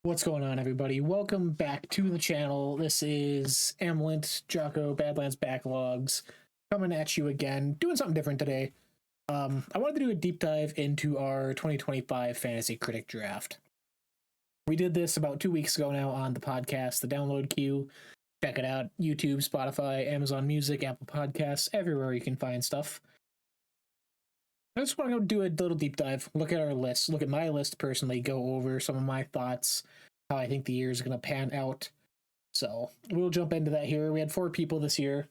What's going on, everybody? Welcome back to the channel. This is Amlint, Jocko, Badlands Backlogs, coming at you again, doing something different today. I wanted to do a deep dive into our 2025 Fantasy Critic draft. We did this about 2 weeks ago now on the podcast, the download queue. Check it out, YouTube, Spotify, Amazon Music, Apple Podcasts, everywhere you can find stuff. I just want to go do a little deep dive, look at our list, look at my list personally, go over some of my thoughts, how I think the year is going to pan out. So we'll jump into that here. We had 4 people this year.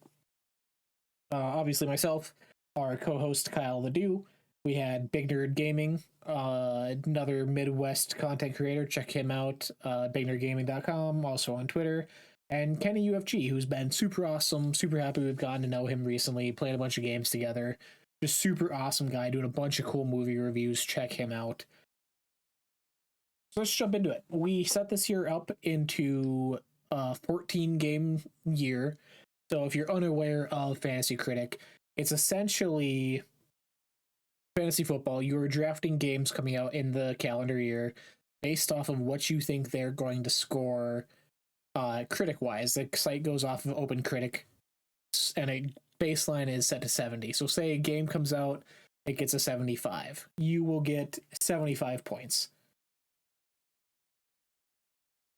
Obviously myself, our co-host Kyle Ledoux. We had Big Nerd Gaming, another Midwest content creator. Check him out, bignerdgaming.com, also on Twitter. And Kenny UFG, who's been super awesome, super happy we've gotten to know him recently, played a bunch of games together. Just super awesome guy doing a bunch of cool movie reviews. Check him out. So let's jump into it. We set this year up into a 14 game year. So if you're unaware of Fantasy Critic, it's essentially fantasy football. You're drafting games coming out in the calendar year based off of what you think they're going to score critic wise. The site goes off of Open Critic and a baseline is set to 70. So say a game comes out, it gets a 75. You will get 75 points.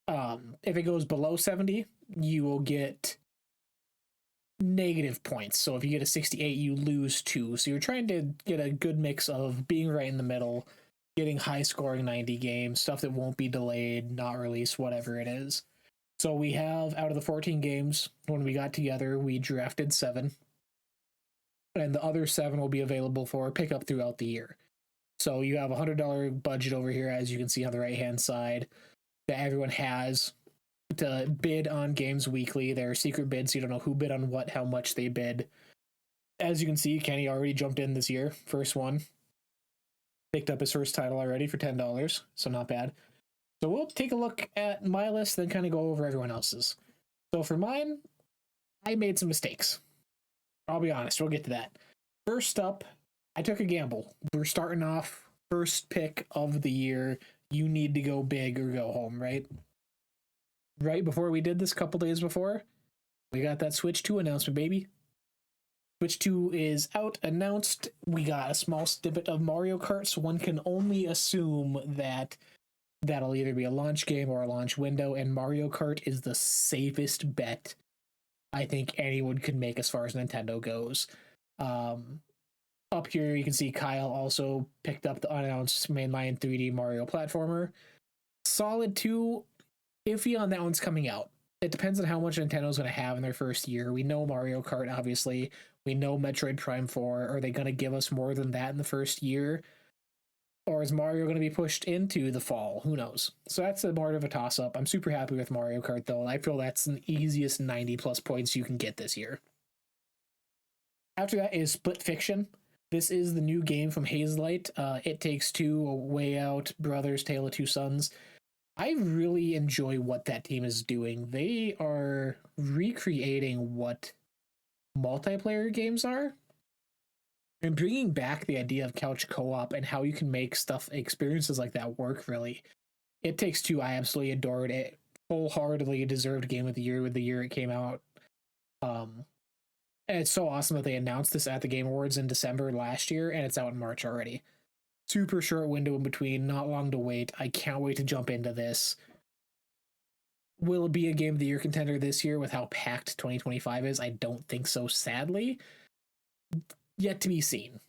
If it goes below 70, you will get negative points. So if you get a 68, you lose 2. So you're trying to get a good mix of being right in the middle, getting high scoring 90 games, stuff that won't be delayed, not released, whatever it is. So we have, out of the 14 games, when we got together, we drafted 7. And the other 7 will be available for pickup throughout the year. So you have a $100 budget over here, as you can see on the right-hand side, that everyone has to bid on games weekly. There are secret bids, so you don't know who bid on what, how much they bid. As you can see, Kenny already jumped in this year. First one. Picked up his first title already for $10, so not bad. So we'll take a look at my list, then kind of go over everyone else's. So for mine, I made some mistakes. I'll be honest, we'll get to that. First up, I took a gamble. We're starting off, first pick of the year. You need to go big or go home, right? Right before we did this, a couple days before, we got that Switch 2 announcement, baby. Switch 2 is out, announced. We got a small snippet of Mario Kart, so one can only assume that that'll either be a launch game or a launch window, and Mario Kart is the safest bet I think anyone could make as far as Nintendo goes. Up here, you can see Kyle also picked up the unannounced mainline 3D Mario platformer. Solid 2, iffy on that one's coming out. It depends on how much Nintendo's going to have in their first year. We know Mario Kart, obviously. We know Metroid Prime 4. Are they going to give us more than that in the first year? Or is Mario going to be pushed into the fall? Who knows? So that's more of a toss-up. I'm super happy with Mario Kart, though. I feel that's the easiest 90-plus points you can get this year. After that is Split Fiction. This is the new game from Hazelight. It Takes Two, A Way Out, Brothers, Tale of Two Sons. I really enjoy what that team is doing. They are recreating what multiplayer games are, and bringing back the idea of couch co-op and how you can make experiences like that work, really. It Takes Two, I absolutely adored it. Wholeheartedly deserved Game of the Year with the year it came out. And it's so awesome that they announced this at the Game Awards in December last year, and it's out in March already. Super short window in between, not long to wait. I can't wait to jump into this. Will it be a Game of the Year contender this year with how packed 2025 is? I don't think so, sadly. Yet to be seen.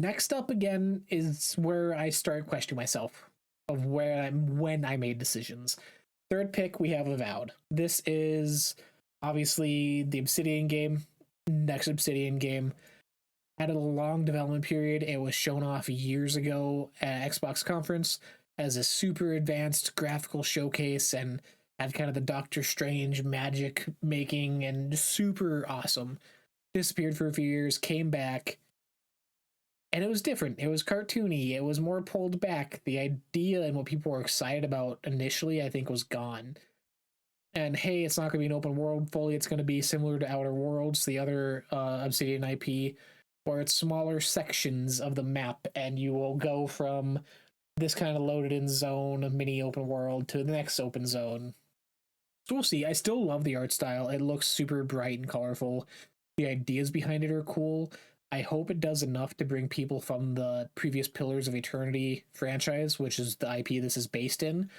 Next up again is where I start questioning myself of when I made decisions. Third pick, we have Avowed. This is obviously the Obsidian game, next Obsidian game. Had a long development period. It was shown off years ago at Xbox conference as a super advanced graphical showcase and had kind of the Doctor Strange magic making and super awesome. Disappeared for a few years, came back, and it was different. It was cartoony. It was more pulled back. The idea and what people were excited about initially, I think, was gone. And hey, it's not going to be an open world fully. It's going to be similar to Outer Worlds, the other Obsidian IP, where it's smaller sections of the map, and you will go from this kind of loaded in zone, a mini open world, to the next open zone. So we'll see. I still love the art style. It looks super bright and colorful. The ideas behind it are cool. I hope it does enough to bring people from the previous Pillars of Eternity franchise, which is the IP this is based in,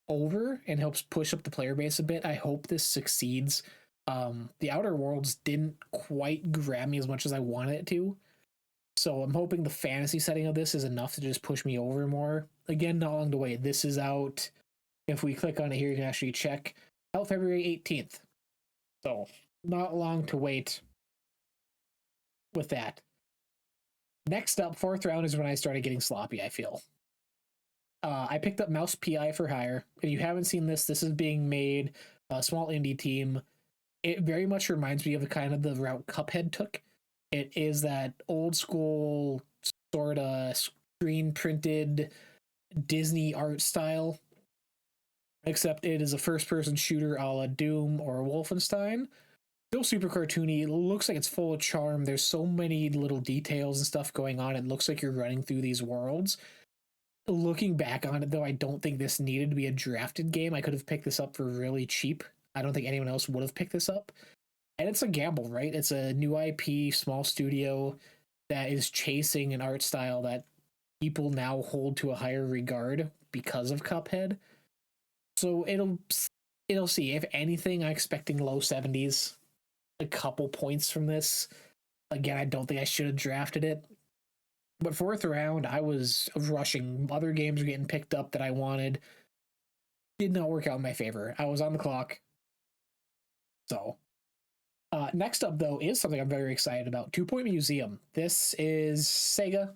over and helps push up the player base a bit. I hope this succeeds. The Outer Worlds didn't quite grab me as much as I wanted it to. So I'm hoping the fantasy setting of this is enough to just push me over more. Again, not long to wait. This is out. If we click on it here, you can actually check out February 18th. So not long to wait with that. Next up, fourth round is when I started getting sloppy, I feel. I picked up Mouse PI for Hire. If you haven't seen this, this is being made a small indie team. It very much reminds me of kind of the route Cuphead took. It is that old school sort of screen printed Disney art style, except it is a first person shooter a la Doom or Wolfenstein. Still super cartoony. It looks like it's full of charm. There's so many little details and stuff going on. It looks like you're running through these worlds. Looking back on it, though, I don't think this needed to be a drafted game. I could have picked this up for really cheap. I don't think anyone else would have picked this up. And it's a gamble, right? It's a new IP, small studio that is chasing an art style that people now hold to a higher regard because of Cuphead. So it'll see. If anything, I'm expecting low 70s, a couple points from this. Again, I don't think I should have drafted it. But fourth round, I was rushing. Other games were getting picked up that I wanted. Did not work out in my favor. I was on the clock. So, next up, though, is something I'm very excited about. 2 Point Museum. This is Sega.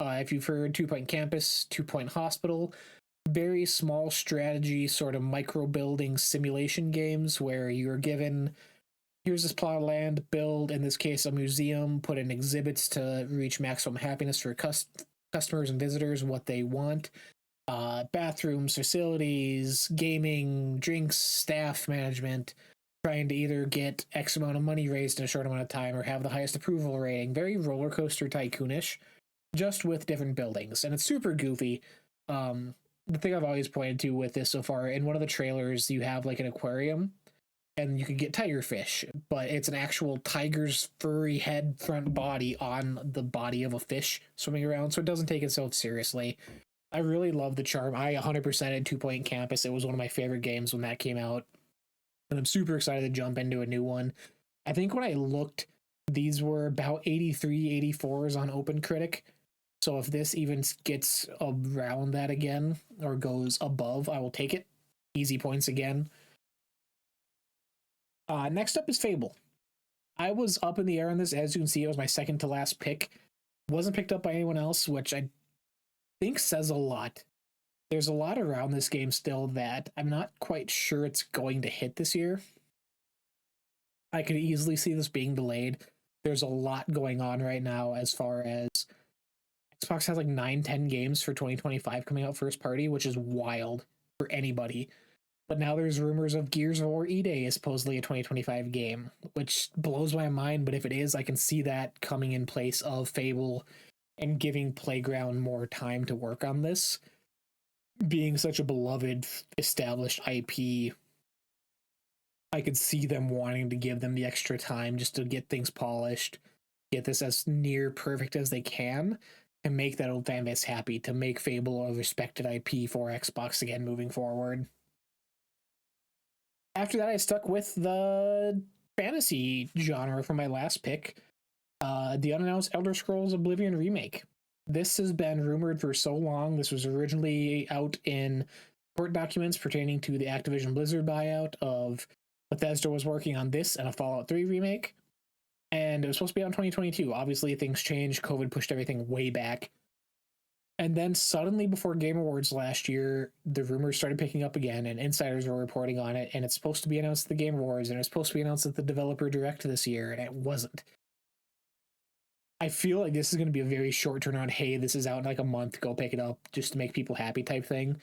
If you've heard 2 Point Campus, 2 Point Hospital, very small strategy, sort of micro building simulation games where you're given, here's this plot of land, build, in this case, a museum, put in exhibits to reach maximum happiness for customers and visitors, what they want. Bathrooms, facilities, gaming, drinks, staff management, trying to either get X amount of money raised in a short amount of time or have the highest approval rating. Very roller coaster tycoonish, just with different buildings. And it's super goofy. The thing I've always pointed to with this so far, in one of the trailers, you have like an aquarium and you can get tigerfish, but it's an actual tiger's furry head front body on the body of a fish swimming around, so it doesn't take itself seriously. I really love the charm. I 100%ed 2 Point Campus. It was one of my favorite games when that came out, and I'm super excited to jump into a new one. I think when I looked, these were about 83, 84s on Open Critic, so if this even gets around that again, or goes above, I will take it. Easy points again. Next up is Fable. I was up in the air on this. As you can see, it was my second to last pick. Wasn't picked up by anyone else, which I think says a lot. There's a lot around this game still that I'm not quite sure it's going to hit this year. I could easily see this being delayed. There's a lot going on right now as far as Xbox has like 9-10 games for 2025 coming out first party, which is wild for anybody. But now there's rumors of Gears of War E-Day is supposedly a 2025 game, which blows my mind. But if it is, I can see that coming in place of Fable and giving Playground more time to work on this. Being such a beloved, established IP, I could see them wanting to give them the extra time just to get things polished, get this as near perfect as they can, and make that old fan base happy, to make Fable a respected IP for Xbox again moving forward. After that, I stuck with the fantasy genre for my last pick, the unannounced Elder Scrolls Oblivion remake. This has been rumored for so long. This was originally out in court documents pertaining to the Activision Blizzard buyout of Bethesda was working on this and a Fallout 3 remake. And it was supposed to be out in 2022. Obviously, things changed. COVID pushed everything way back. And then suddenly, before Game Awards last year, the rumors started picking up again, and insiders were reporting on it, and it's supposed to be announced at the Game Awards, and it's supposed to be announced at the Developer Direct this year, and it wasn't. I feel like this is going to be a very short turnaround, hey, this is out in like a month, go pick it up, just to make people happy type thing.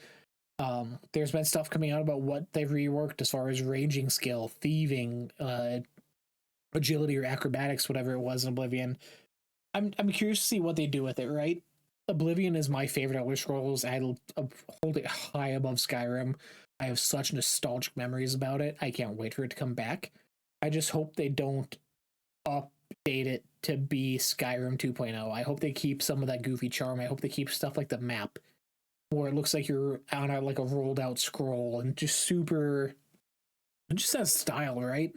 There's been stuff coming out about what they've reworked as far as ranging skill, thieving, agility or acrobatics, whatever it was in Oblivion. I'm curious to see what they do with it, right? Oblivion is my favorite Elder Scrolls. I hold it high above Skyrim. I have such nostalgic memories about it. I can't wait for it to come back. I just hope they don't update it to be Skyrim 2.0. I hope they keep some of that goofy charm. I hope they keep stuff like the map, where it looks like you're on like a rolled out scroll and just super. It just has style, right?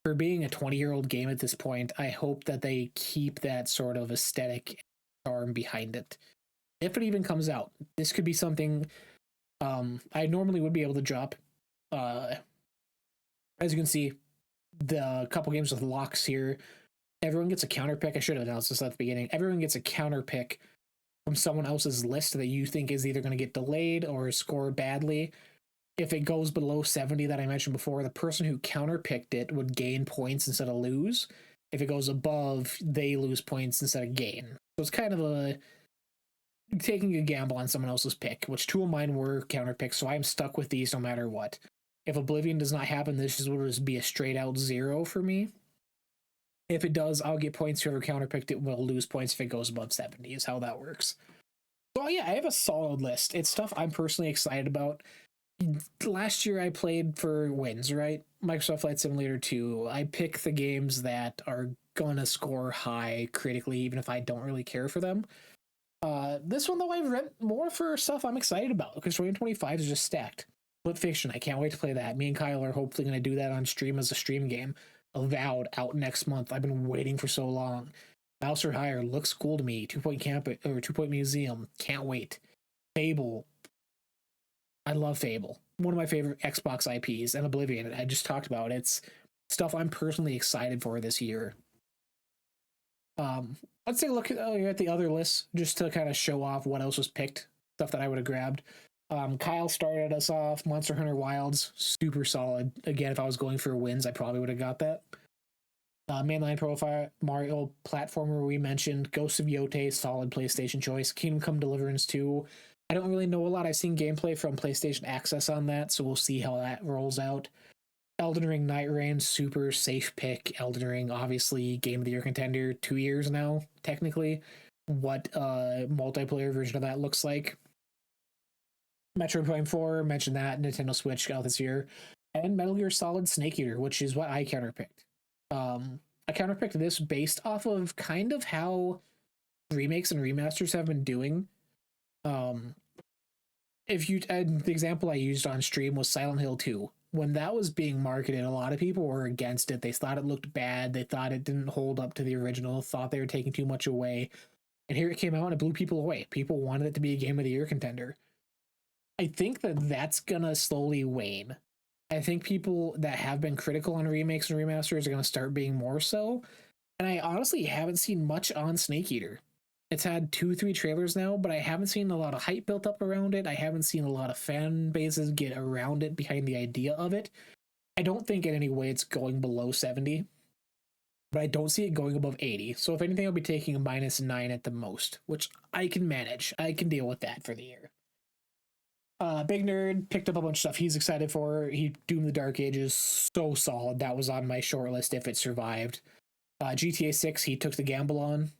For being a 20-year-old game at this point, I hope that they keep that sort of aesthetic charm behind it. If it even comes out, this could be something I normally would be able to drop. As you can see, the couple games with locks here, everyone gets a counter pick. I should have announced this at the beginning. Everyone gets a counter pick from someone else's list that you think is either going to get delayed or score badly. If it goes below 70 that I mentioned before, the person who counterpicked it would gain points instead of lose. If it goes above, they lose points instead of gain. So it's kind of a taking a gamble on someone else's pick, which two of mine were counterpicks, so I'm stuck with these no matter what. If Oblivion does not happen, this will just be a straight out 0 for me. If it does, I'll get points. Whoever counterpicked it will lose points if it goes above 70, is how that works. So yeah, I have a solid list. It's stuff I'm personally excited about. Last year I played for wins, right? Microsoft Flight Simulator 2. I pick the games that are gonna score high critically, even if I don't really care for them. This one though, I've read more for stuff I'm excited about because 2025 is just stacked. Split Fiction, I can't wait to play that. Me and Kyle are hopefully gonna do that on stream as a stream game. Avowed out next month. I've been waiting for so long. Mouse or Higher looks cool to me. 2 Point Camp or 2 Point Museum, can't wait. Fable, I love Fable. One of my favorite Xbox IPs, and Oblivion, I just talked about. It's stuff I'm personally excited for this year. Let's take a look at the other lists, just to kind of show off what else was picked, stuff that I would have grabbed. Kyle started us off, Monster Hunter Wilds, super solid. Again, if I was going for wins, I probably would have got that. Mainline Profile, Mario platformer we mentioned, Ghost of Yote, solid PlayStation choice. Kingdom Come Deliverance 2, I don't really know a lot. I've seen gameplay from PlayStation Access on that, so we'll see how that rolls out. Elden Ring Night Rain, super safe pick. Elden Ring, obviously, Game of the Year contender, 2 years now, technically. What multiplayer version of that looks like. Metroid Prime 4, mentioned that. Nintendo Switch out this year. And Metal Gear Solid Snake Eater, which is what I counterpicked. I counterpicked this based off of kind of how remakes and remasters have been doing. If you the example I used on stream was Silent Hill 2. When that was being marketed, a lot of people were against it. They thought it looked bad. They thought it didn't hold up to the original, thought they were taking too much away. And here it came out and it blew people away. People wanted it to be a Game of the Year contender. I think that that's gonna slowly wane. I think people that have been critical on remakes and remasters are gonna start being more so. And I honestly haven't seen much on Snake Eater. It's had 2-3 trailers now, but I haven't seen a lot of hype built up around it. I haven't seen a lot of fan bases get around it behind the idea of it. I don't think in any way it's going below 70, but I don't see it going above 80. So if anything, I'll be taking a -9 at the most, which I can manage. I can deal with that for the year. Big Nerd picked up a bunch of stuff he's excited for. He Doom the Dark Ages, so solid. That was on my short list if it survived. GTA 6, he took the gamble on.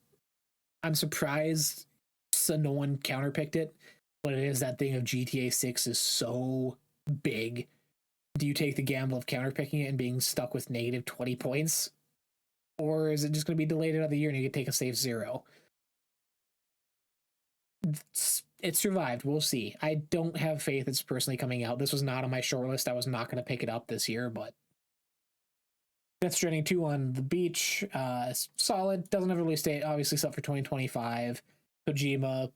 I'm surprised so no one counterpicked it, but it is that thing of GTA 6 is so big. Do you take the gamble of counterpicking it and being stuck with negative 20 points? Or is it just going to be delayed another year and you can take a safe 0? It survived. We'll see. I don't have faith it's personally coming out. This was not on my short list. I was not going to pick it up this year, but Death Stranding 2 on the beach, solid. Doesn't have a release date, obviously set for 2025. Kojima,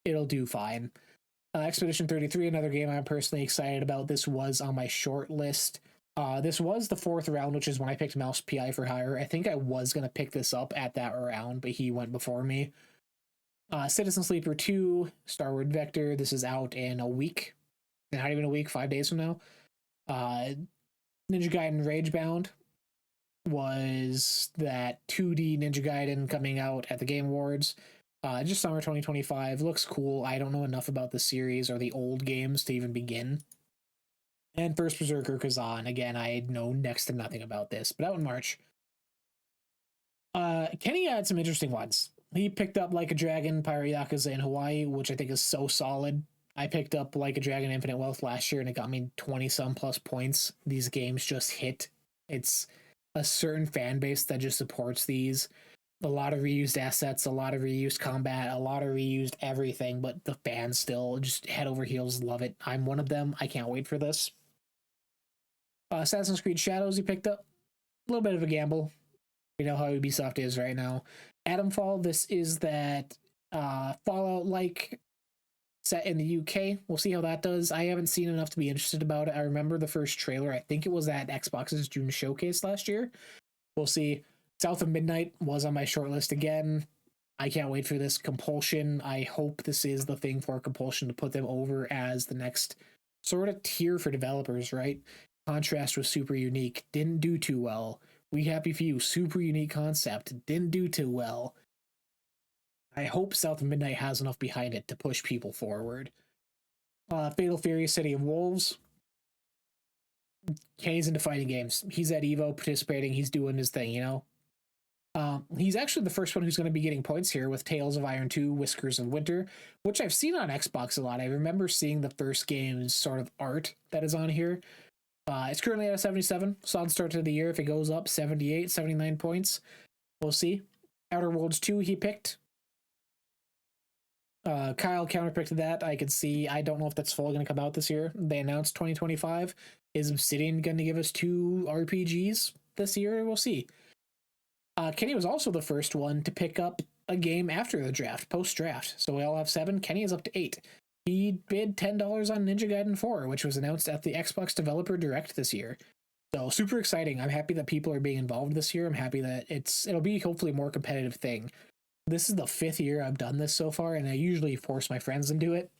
it'll do fine. Expedition 33, another game I'm personally excited about. This was on my short list. This was the 4th round, which is when I picked Mouse PI for Hire. I think I was going to pick this up at that round, but he went before me. Citizen Sleeper 2, Starward Vector. This is out in a week. Not even a week, 5 days from now. Ninja Gaiden Ragebound was that 2D Ninja Gaiden coming out at the Game Awards. Just summer 2025. Looks cool. I don't know enough about the series or the old games to even begin. And First Berserker Kazan. Again, I know next to nothing about this, but out in March. Kenny had some interesting ones. he picked up Like a Dragon, Pirate Yakuza in Hawaii, which I think is so solid. I picked up Like a Dragon Infinite Wealth last year and it got me 20 some plus points. These games just hit. It's a certain fan base that just supports these. A lot of reused assets, a lot of reused combat, a lot of reused everything, but the fans still just head over heels love it. I'm one of them. I can't wait for this. Assassin's Creed Shadows he picked up. A little bit of a gamble. You know how Ubisoft is right now. Adamfall, this is that Fallout-like set in the UK. We'll see how that does. I haven't seen enough to be interested about it. I remember the first trailer. I think it was at Xbox's June showcase last year. We'll see. South of Midnight was on my shortlist again. I can't wait for this. Compulsion. I hope this is the thing for Compulsion to put them over as the next sort of tier for developers, right? Contrast was super unique. Didn't do too well. We Happy Few, super unique concept. Didn't do too well. I hope South of Midnight has enough behind it to push people forward. Fatal Fury, City of Wolves. Kenny's into fighting games. He's at EVO participating. He's doing his thing, you know? He's actually the first one who's going to be getting points here with Tales of Iron 2, Whiskers of Winter, which I've seen on Xbox a lot. I remember seeing the first game's sort of art that is on here. It's currently at a 77. Solid start to the year. If it goes up, 78, 79 points. We'll see. Outer Worlds 2 he picked. Kyle counterpicked that. I could see. I don't know if that's fully going to come out this year. They announced 2025. Is Obsidian going to give us 2 RPGs this year? We'll see. Kenny was also the first one to pick up a game after the draft, post-draft. So we all have 7. Kenny is up to 8. He bid $10 on Ninja Gaiden 4, which was announced at the Xbox Developer Direct this year. So super exciting. I'm happy that people are being involved this year. I'm happy that it'll be hopefully a more competitive thing. This is the 5th year I've done this so far, and I usually force my friends into it.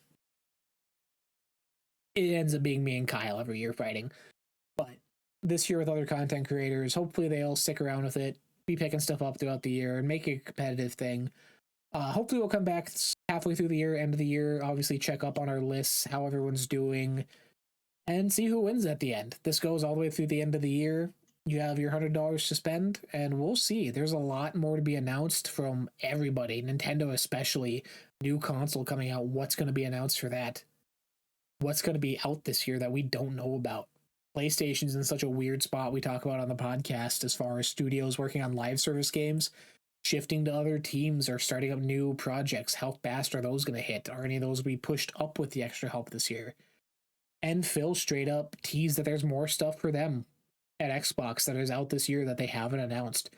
It ends up being me and Kyle every year fighting. But this year with other content creators, hopefully they'll stick around with it, be picking stuff up throughout the year, and make it a competitive thing. Hopefully we'll come back halfway through the year, end of the year, obviously check up on our lists, how everyone's doing, and see who wins at the end. This goes all the way through the end of the year. You have your $100 to spend, and we'll see. There's a lot more to be announced from everybody, Nintendo especially. New console coming out. What's going to be announced for that? What's going to be out this year that we don't know about? PlayStation's in such a weird spot we talk about on the podcast as far as studios working on live service games, shifting to other teams or starting up new projects. How fast are those going to hit? Are any of those be pushed up with the extra help this year? And Phil straight up teased that there's more stuff for them at Xbox that is out this year that they haven't announced.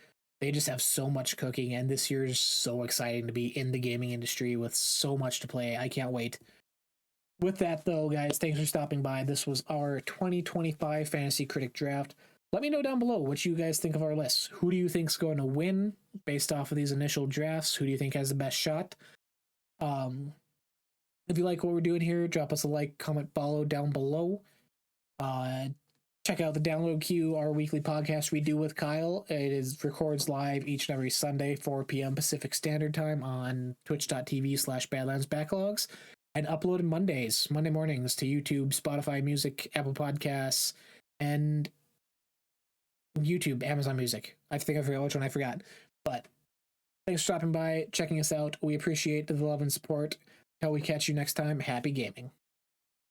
They just have so much cooking, and this year is so exciting to be in the gaming industry with so much to play. I can't wait. With that, though, guys, thanks for stopping by. This was our 2025 Fantasy Critic Draft. Let me know down below what you guys think of our lists. Who do you think's going to win based off of these initial drafts? Who do you think has the best shot? If you like what we're doing here, drop us a like, comment, follow down below. Check out the download queue, our weekly podcast we do with Kyle. It records live each and every Sunday, 4 p.m. Pacific Standard Time on twitch.tv/badlandsbacklogs, and uploaded Monday mornings to YouTube, Spotify Music, Apple Podcasts, and YouTube, Amazon Music. I think I forgot which one I forgot. But thanks for stopping by, checking us out. We appreciate the love and support. Until we catch you next time, happy gaming.